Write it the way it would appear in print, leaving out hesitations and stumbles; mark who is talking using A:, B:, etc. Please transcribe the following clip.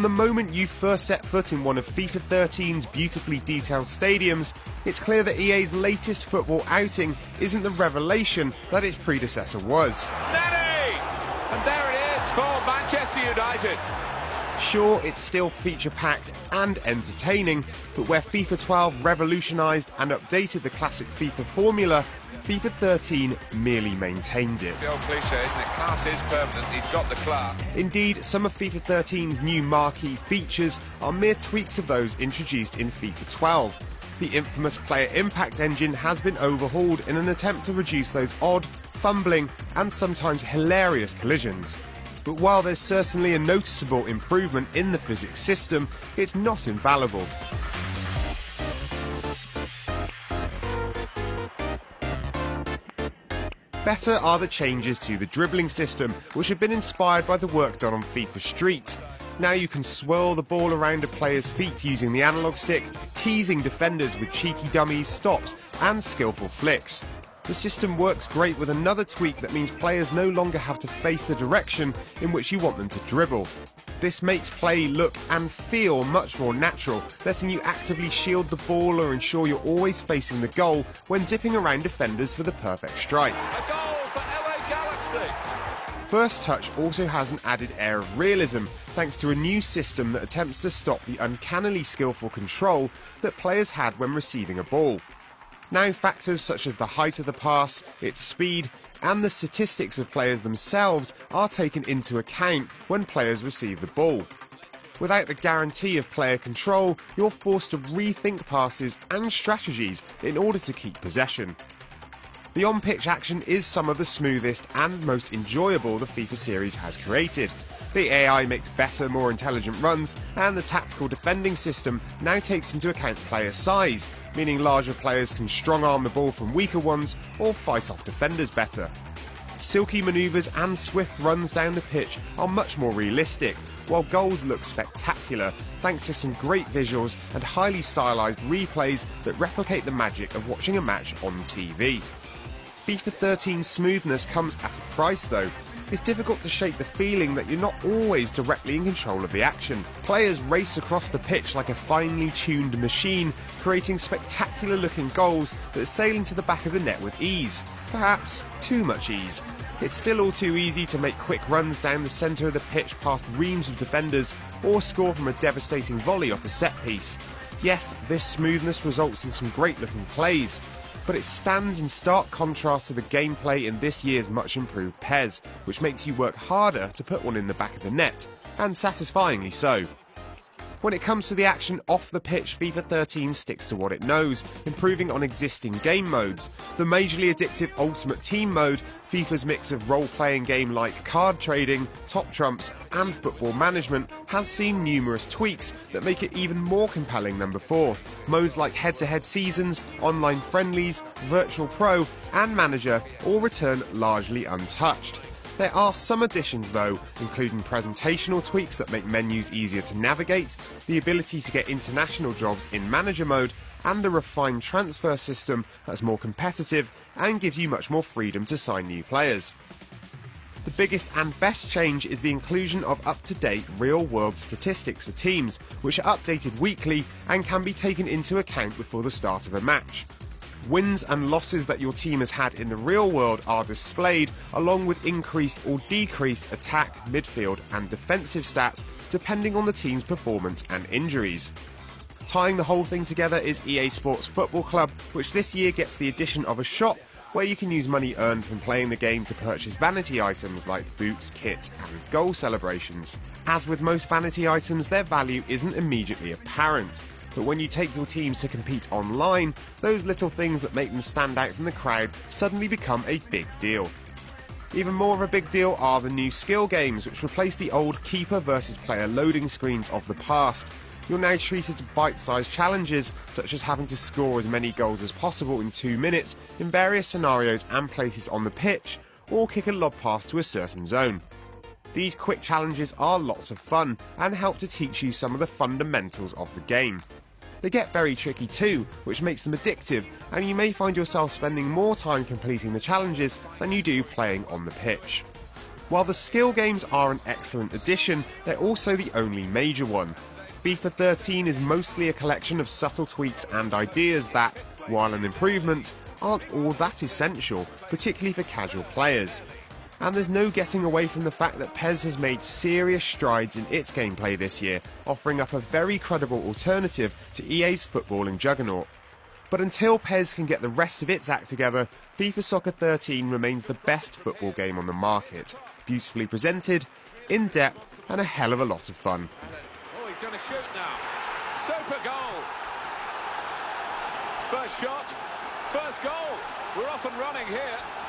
A: the moment you first set foot in one of FIFA 13's beautifully detailed stadiums, it's clear that EA's latest football outing isn't the revelation that its predecessor was.
B: Nani! And there it is for Manchester United.
A: Sure, it's still feature-packed and entertaining, but where FIFA 12 revolutionised and updated the classic FIFA formula, FIFA 13 merely maintains it.
B: The old cliche, isn't it? Class is permanent, he's got the class.
A: Indeed, some of FIFA 13's new marquee features are mere tweaks of those introduced in FIFA 12. The infamous player impact engine has been overhauled in an attempt to reduce those odd, fumbling and sometimes hilarious collisions. But while there's certainly a noticeable improvement in the physics system, it's not infallible. Better are the changes to the dribbling system, which have been inspired by the work done on FIFA Street. Now you can swirl the ball around a player's feet using the analog stick, teasing defenders with cheeky dummies, stops and skillful flicks. The system works great with another tweak that means players no longer have to face the direction in which you want them to dribble. This makes play look and feel much more natural, letting you actively shield the ball or ensure you're always facing the goal when zipping around defenders for the perfect strike.
B: A goal for LA Galaxy.
A: First Touch also has an added air of realism, thanks to a new system that attempts to stop the uncannily skillful control that players had when receiving a ball. Now factors such as the height of the pass, its speed, and the statistics of players themselves are taken into account when players receive the ball. Without the guarantee of player control, you're forced to rethink passes and strategies in order to keep possession. The on-pitch action is some of the smoothest and most enjoyable the FIFA series has created. The AI makes better, more intelligent runs, and the tactical defending system now takes into account player size, meaning larger players can strong-arm the ball from weaker ones or fight off defenders better. Silky manoeuvres and swift runs down the pitch are much more realistic, while goals look spectacular thanks to some great visuals and highly stylised replays that replicate the magic of watching a match on TV. FIFA 13's smoothness comes at a price though. It's difficult to shake the feeling that you're not always directly in control of the action. Players race across the pitch like a finely tuned machine, creating spectacular looking goals that sail into the back of the net with ease. Perhaps too much ease. It's still all too easy to make quick runs down the centre of the pitch past reams of defenders or score from a devastating volley off a set piece. Yes, this smoothness results in some great looking plays, but it stands in stark contrast to the gameplay in this year's much improved PES, which makes you work harder to put one in the back of the net, and satisfyingly so. When it comes to the action off the pitch, FIFA 13 sticks to what it knows, improving on existing game modes. The majorly addictive Ultimate Team mode, FIFA's mix of role-playing game like card trading, top trumps and football management, has seen numerous tweaks that make it even more compelling than before. Modes like head-to-head seasons, online friendlies, virtual pro and manager all return largely untouched. There are some additions though, including presentational tweaks that make menus easier to navigate, the ability to get international jobs in manager mode, and a refined transfer system that's more competitive and gives you much more freedom to sign new players. The biggest and best change is the inclusion of up-to-date real-world statistics for teams, which are updated weekly and can be taken into account before the start of a match. Wins and losses that your team has had in the real world are displayed, along with increased or decreased attack, midfield and defensive stats depending on the team's performance and injuries. Tying the whole thing together is EA Sports Football Club, which this year gets the addition of a shop where you can use money earned from playing the game to purchase vanity items like boots, kits and goal celebrations. As with most vanity items, their value isn't immediately apparent. But when you take your teams to compete online, those little things that make them stand out from the crowd suddenly become a big deal. Even more of a big deal are the new skill games, which replace the old keeper versus player loading screens of the past. You're now treated to bite-sized challenges, such as having to score as many goals as possible in 2 minutes in various scenarios and places on the pitch, or kick a lob pass to a certain zone. These quick challenges are lots of fun and help to teach you some of the fundamentals of the game. They get very tricky too, which makes them addictive, and you may find yourself spending more time completing the challenges than you do playing on the pitch. While the skill games are an excellent addition, they're also the only major one. FIFA 13 is mostly a collection of subtle tweaks and ideas that, while an improvement, aren't all that essential, particularly for casual players. And there's no getting away from the fact that PES has made serious strides in its gameplay this year, offering up a very credible alternative to EA's footballing juggernaut. But until PES can get the rest of its act together, FIFA Soccer 13 remains the best football game on the market. Beautifully presented, in-depth, and a hell of a lot of fun.
B: Oh, he's going to shoot now. Super goal. First shot, first goal. We're off and running here.